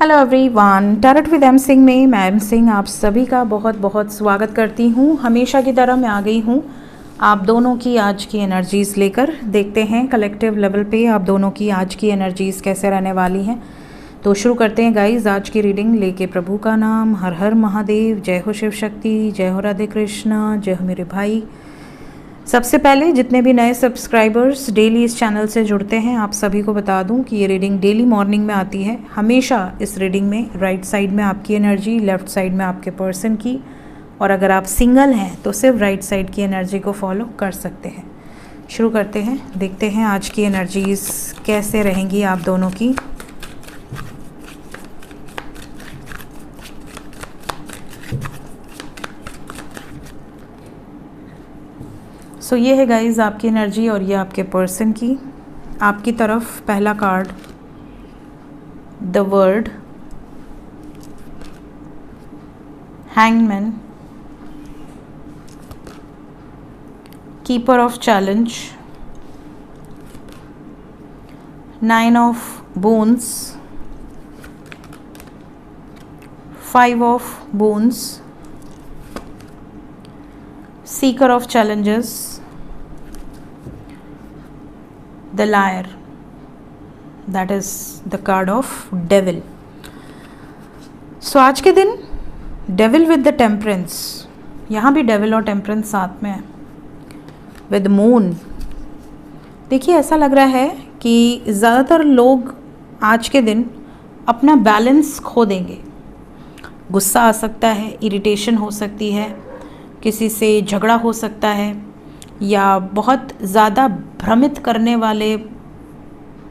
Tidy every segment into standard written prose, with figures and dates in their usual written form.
Hello everyone, tarot with M Singh में मैं M Singh आप सभी का बहुत बहुत स्वागत करती हूँ। हमेशा की तरह मैं आ गई हूँ आप दोनों की आज की एनर्जीज़ लेकर। देखते हैं कलेक्टिव लेवल पे आप दोनों की आज की एनर्जीज़ कैसे रहने वाली हैं। तो शुरू करते हैं गाइज आज की रीडिंग लेके प्रभु का नाम। हर हर महादेव, जय हो शिव शक्ति, जय हो राधे कृष्णा, जय हो मेरे भाई। सबसे पहले जितने भी नए सब्सक्राइबर्स डेली इस चैनल से जुड़ते हैं आप सभी को बता दूं कि ये रीडिंग डेली मॉर्निंग में आती है। हमेशा इस रीडिंग में राइट साइड में आपकी एनर्जी, लेफ़्ट साइड में आपके पर्सन की, और अगर आप सिंगल हैं तो सिर्फ राइट साइड की एनर्जी को फॉलो कर सकते हैं। शुरू करते हैं, देखते हैं आज की एनर्जीज़ कैसे रहेंगी आप दोनों की। सो ये है गाइज आपकी एनर्जी और ये आपके पर्सन की। आपकी तरफ पहला card the word, hangman, keeper of challenge, nine of bones, five of bones, Sikar of challenges, the liar, that is the card of devil. So आज के दिन devil with the temperance, यहाँ भी devil और temperance साथ में है, with moon। देखिए ऐसा लग रहा है कि ज़्यादातर लोग आज के दिन अपना बैलेंस खो देंगे। गुस्सा आ सकता है, इरिटेशन हो सकती है, किसी से झगड़ा हो सकता है, या बहुत ज़्यादा भ्रमित करने वाले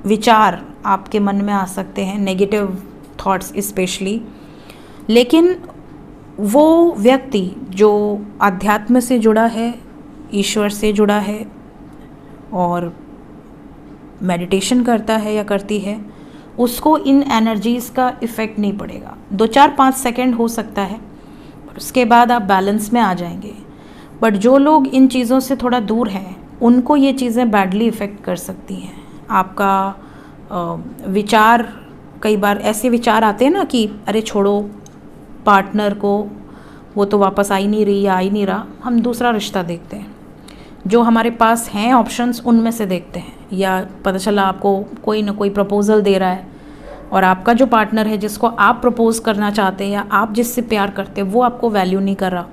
विचार आपके मन में आ सकते हैं, नेगेटिव थॉट्स स्पेशली। लेकिन वो व्यक्ति जो अध्यात्म से जुड़ा है, ईश्वर से जुड़ा है और मेडिटेशन करता है या करती है, उसको इन एनर्जीज़ का इफ़ेक्ट नहीं पड़ेगा। 2-4-5 सेकेंड हो सकता है, उसके बाद आप बैलेंस में आ जाएंगे। बट जो लोग इन चीज़ों से थोड़ा दूर हैं उनको ये चीज़ें बैडली इफ़ेक्ट कर सकती हैं। आपका विचार, कई बार ऐसे विचार आते हैं ना कि अरे छोड़ो पार्टनर को, वो तो वापस आ ही नहीं रही या आ ही नहीं रहा, हम दूसरा रिश्ता देखते हैं। जो हमारे पास हैं ऑप्शंस उनमें से देखते हैं, या पता चला आपको कोई ना कोई प्रपोज़ल दे रहा है और आपका जो पार्टनर है जिसको आप प्रपोज़ करना चाहते हैं या आप जिससे प्यार करते हैं वो आपको वैल्यू नहीं कर रहा,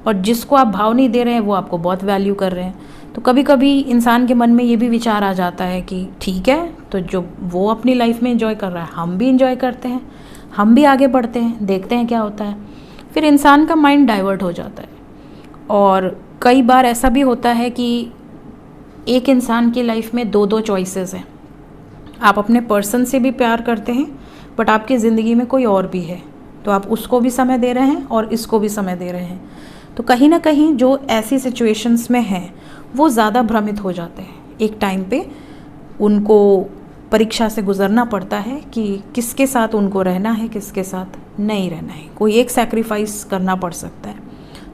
और जिसको आप भाव नहीं दे रहे हैं वो आपको बहुत वैल्यू कर रहे हैं। तो कभी कभी इंसान के मन में ये भी विचार आ जाता है कि ठीक है, तो जो वो अपनी लाइफ में एंजॉय कर रहा है हम भी एंजॉय करते हैं, हम भी आगे बढ़ते हैं, देखते हैं क्या होता है। फिर इंसान का माइंड डाइवर्ट हो जाता है। और कई बार ऐसा भी होता है कि एक इंसान की लाइफ में 2-2 चॉइसेस हैं। आप अपने पर्सन से भी प्यार करते हैं बट आपकी ज़िंदगी में कोई और भी है, तो आप उसको भी समय दे रहे हैं और इसको भी समय दे रहे हैं। तो कहीं ना कहीं जो ऐसी सिचुएशंस में हैं वो ज़्यादा भ्रमित हो जाते हैं। एक टाइम पे उनको परीक्षा से गुजरना पड़ता है कि किसके साथ उनको रहना है, किसके साथ नहीं रहना है। कोई एक सैक्रिफाइस करना पड़ सकता है।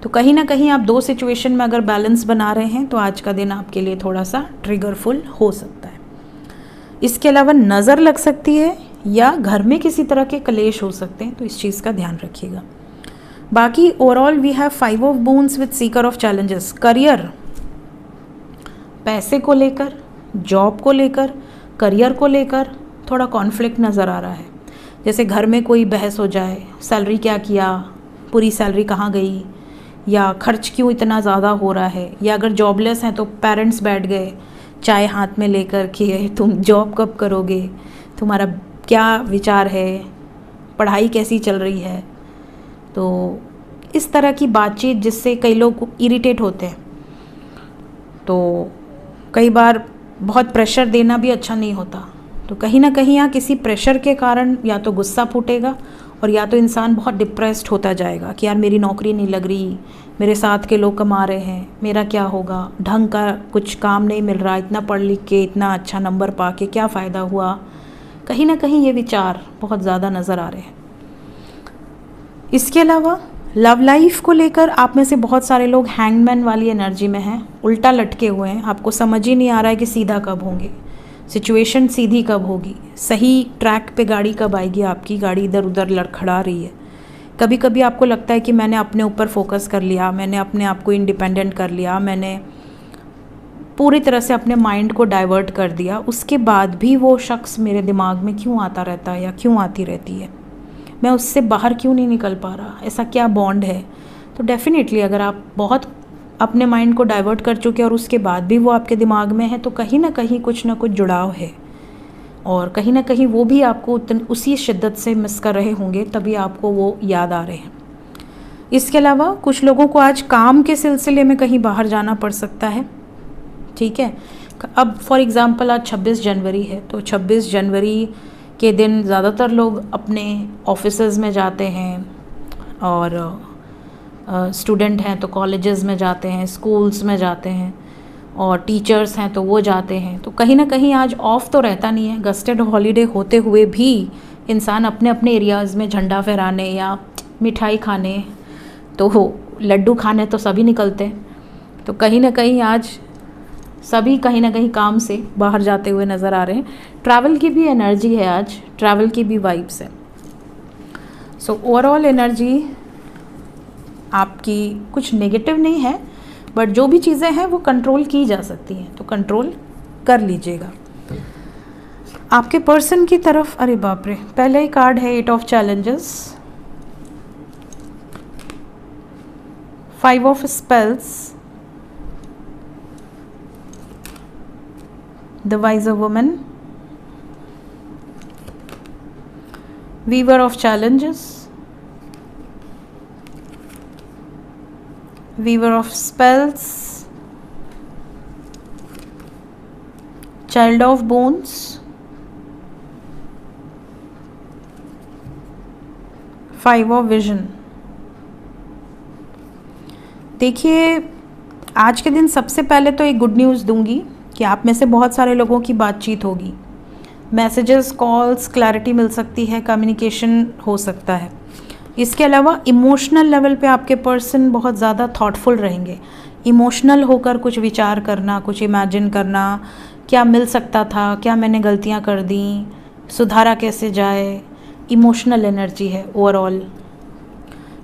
तो कहीं ना कहीं आप 2 सिचुएशन में अगर बैलेंस बना रहे हैं तो आज का दिन आपके लिए थोड़ा सा ट्रिगरफुल हो सकता है। इसके अलावा नज़र लग सकती है या घर में किसी तरह के कलेश हो सकते हैं, तो इस चीज़ का ध्यान रखिएगा। बाकी overall we have 5 of bones with seeker of challenges. Career, पैसे को लेकर, जॉब को लेकर, करियर को लेकर थोड़ा कॉन्फ्लिक्ट नज़र आ रहा है। जैसे घर में कोई बहस हो जाए, सैलरी क्या किया, पूरी सैलरी कहाँ गई, या खर्च क्यों इतना ज़्यादा हो रहा है, या अगर जॉबलेस हैं तो पेरेंट्स बैठ गए चाय हाथ में लेकर कि तुम जॉब कब करोगे, तुम्हारा क्या विचार है, पढ़ाई कैसी चल रही है। तो इस तरह की बातचीत जिससे कई लोग इरिटेट होते हैं। तो कई बार बहुत प्रेशर देना भी अच्छा नहीं होता। तो कहीं ना कहीं यहाँ किसी प्रेशर के कारण या तो गुस्सा फूटेगा और या तो इंसान बहुत डिप्रेस्ड होता जाएगा कि यार मेरी नौकरी नहीं लग रही, मेरे साथ के लोग कमा रहे हैं, मेरा क्या होगा, ढंग का कुछ काम नहीं मिल रहा, इतना पढ़ लिख के इतना अच्छा नंबर पा के क्या फ़ायदा हुआ। कहीं ना कहीं ये विचार बहुत ज़्यादा नज़र आ रहे हैं। इसके अलावा लव लाइफ को लेकर आप में से बहुत सारे लोग हैंगमैन वाली एनर्जी में हैं, उल्टा लटके हुए हैं, आपको समझ ही नहीं आ रहा है कि सीधा कब होंगे। सिचुएशन सीधी कब होगी, सही ट्रैक पे गाड़ी कब आएगी, आपकी गाड़ी इधर उधर लड़खड़ा रही है। कभी कभी आपको लगता है कि मैंने अपने ऊपर फोकस कर लिया, मैंने अपने आप को इंडिपेंडेंट कर लिया, मैंने पूरी तरह से अपने माइंड को डाइवर्ट कर दिया, उसके बाद भी वो शख्स मेरे दिमाग में क्यों आता रहता है या क्यों आती रहती है, मैं उससे बाहर क्यों नहीं निकल पा रहा, ऐसा क्या बॉन्ड है। तो डेफिनेटली अगर आप बहुत अपने माइंड को डाइवर्ट कर चुके और उसके बाद भी वो आपके दिमाग में है, तो कहीं ना कहीं कुछ ना कुछ जुड़ाव है, और कहीं ना कहीं वो भी आपको उसी शिद्दत से मिस कर रहे होंगे, तभी आपको वो याद आ रहे हैं। इसके अलावा कुछ लोगों को आज काम के सिलसिले में कहीं बाहर जाना पड़ सकता है, ठीक है। अब फॉर एग्ज़ाम्पल आज 26 जनवरी है, तो 26 जनवरी के दिन ज़्यादातर लोग अपने ऑफिसेज में जाते हैं, और स्टूडेंट हैं तो कॉलेजेस में जाते हैं, स्कूल्स में जाते हैं, और टीचर्स हैं तो वो जाते हैं। तो कहीं ना कहीं आज ऑफ तो रहता नहीं है, गस्टेड हॉलीडे होते हुए भी इंसान अपने अपने एरियाज़ में झंडा फहराने या मिठाई खाने, तो लड्डू खाने तो सभी निकलते हैं। तो कहीं ना कहीं आज सभी कहीं ना कहीं काम से बाहर जाते हुए नज़र आ रहे हैं। ट्रैवल की भी एनर्जी है आज, ट्रैवल की भी वाइब्स है। सो ओवरऑल एनर्जी आपकी कुछ नेगेटिव नहीं है, बट जो भी चीज़ें हैं वो कंट्रोल की जा सकती हैं, तो कंट्रोल कर लीजिएगा। आपके पर्सन की तरफ, अरे बाप रे, पहले ही कार्ड है 8 of challenges, 5 of spells, the wiser woman, weaver of challenges, weaver of spells, child of bones, 5 of vision। देखिए आज के दिन सबसे पहले तो एक गुड न्यूज़ दूंगी कि आप में से बहुत सारे लोगों की बातचीत होगी, मैसेजेस, कॉल्स, क्लैरिटी मिल सकती है, कम्युनिकेशन हो सकता है। इसके अलावा इमोशनल लेवल पे आपके पर्सन बहुत ज़्यादा थॉटफुल रहेंगे, इमोशनल होकर कुछ विचार करना, कुछ इमेजिन करना, क्या मिल सकता था, क्या मैंने गलतियां कर दी, सुधारा कैसे जाए, इमोशनल एनर्जी है ओवरऑल।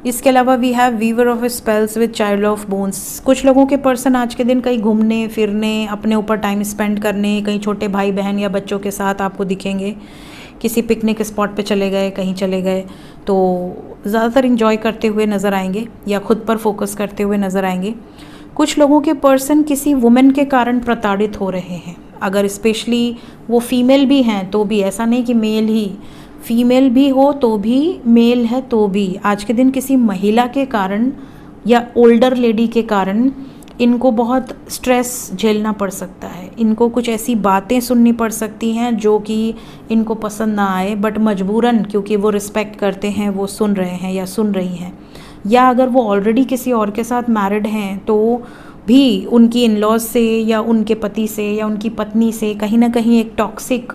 इसके अलावा we have weaver of spells with child of bones. कुछ लोगों के पर्सन आज के दिन कहीं घूमने फिरने, अपने ऊपर टाइम स्पेंड करने, कहीं छोटे भाई बहन या बच्चों के साथ आपको दिखेंगे, किसी पिकनिक स्पॉट पे चले गए, कहीं चले गए, तो ज़्यादातर इंजॉय करते हुए नज़र आएंगे या खुद पर फोकस करते हुए नज़र आएंगे। कुछ लोगों के पर्सन किसी वुमेन के कारण प्रताड़ित हो रहे हैं, अगर स्पेशली वो फीमेल भी हैं तो भी, ऐसा नहीं कि मेल ही, फीमेल भी हो तो भी, मेल है तो भी, आज के दिन किसी महिला के कारण या ओल्डर लेडी के कारण इनको बहुत स्ट्रेस झेलना पड़ सकता है, इनको कुछ ऐसी बातें सुननी पड़ सकती हैं जो कि इनको पसंद ना आए, बट मजबूरन क्योंकि वो रिस्पेक्ट करते हैं वो सुन रहे हैं या सुन रही हैं। या अगर वो ऑलरेडी किसी और के साथ मैरिड हैं तो भी उनकी इन लॉज से या उनके पति से या उनकी पत्नी से कहीं ना कहीं एक टॉक्सिक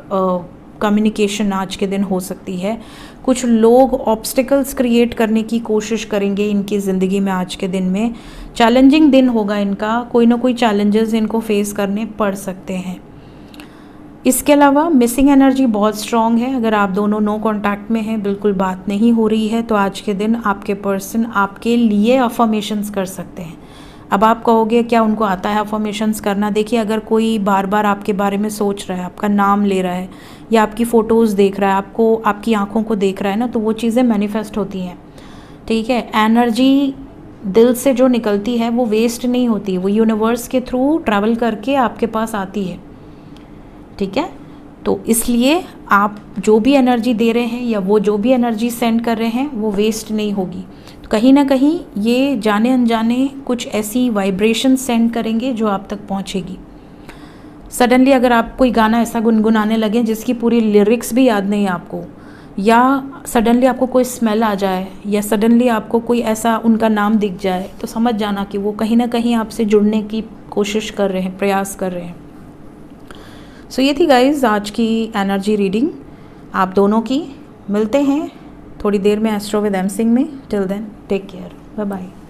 कम्युनिकेशन आज के दिन हो सकती है। कुछ लोग ऑब्स्टिकल्स क्रिएट करने की कोशिश करेंगे इनकी ज़िंदगी में, आज के दिन में चैलेंजिंग दिन होगा इनका, कोई ना कोई चैलेंजेस इनको फेस करने पड़ सकते हैं। इसके अलावा मिसिंग एनर्जी बहुत स्ट्रॉन्ग है, अगर आप दोनों नो कांटेक्ट में हैं, बिल्कुल बात नहीं हो रही है, तो आज के दिन आपके पर्सन आपके लिए अफर्मेशंस कर सकते हैं। अब आप कहोगे क्या उनको आता है अफर्मेशंस करना? देखिए अगर कोई बार बार आपके बारे में सोच रहा है, आपका नाम ले रहा है या आपकी फ़ोटोज़ देख रहा है, आपको आपकी आंखों को देख रहा है ना, तो वो चीज़ें मैनिफेस्ट होती हैं, ठीक है। एनर्जी दिल से जो निकलती है वो वेस्ट नहीं होती, वो यूनिवर्स के थ्रू ट्रैवल करके आपके पास आती है, ठीक है। तो इसलिए आप जो भी एनर्जी दे रहे हैं या वो जो भी एनर्जी सेंड कर रहे हैं वो वेस्ट नहीं होगी। तो कहीं ना कहीं ये जाने अनजाने कुछ ऐसी वाइब्रेशन सेंड करेंगे जो आप तक पहुंचेगी। सडनली अगर आप कोई गाना ऐसा गुनगुनाने लगे जिसकी पूरी लिरिक्स भी याद नहीं है आपको, या सडनली आपको कोई स्मेल आ जाए, या सडनली आपको कोई ऐसा उनका नाम दिख जाए, तो समझ जाना कि वो कहीं ना कहीं आपसे जुड़ने की कोशिश कर रहे हैं, प्रयास कर रहे हैं। सो ये थी गाइज आज की एनर्जी रीडिंग आप दोनों की। मिलते हैं थोड़ी देर में एस्ट्रो विद एम सिंह में। Till then take care, bye bye.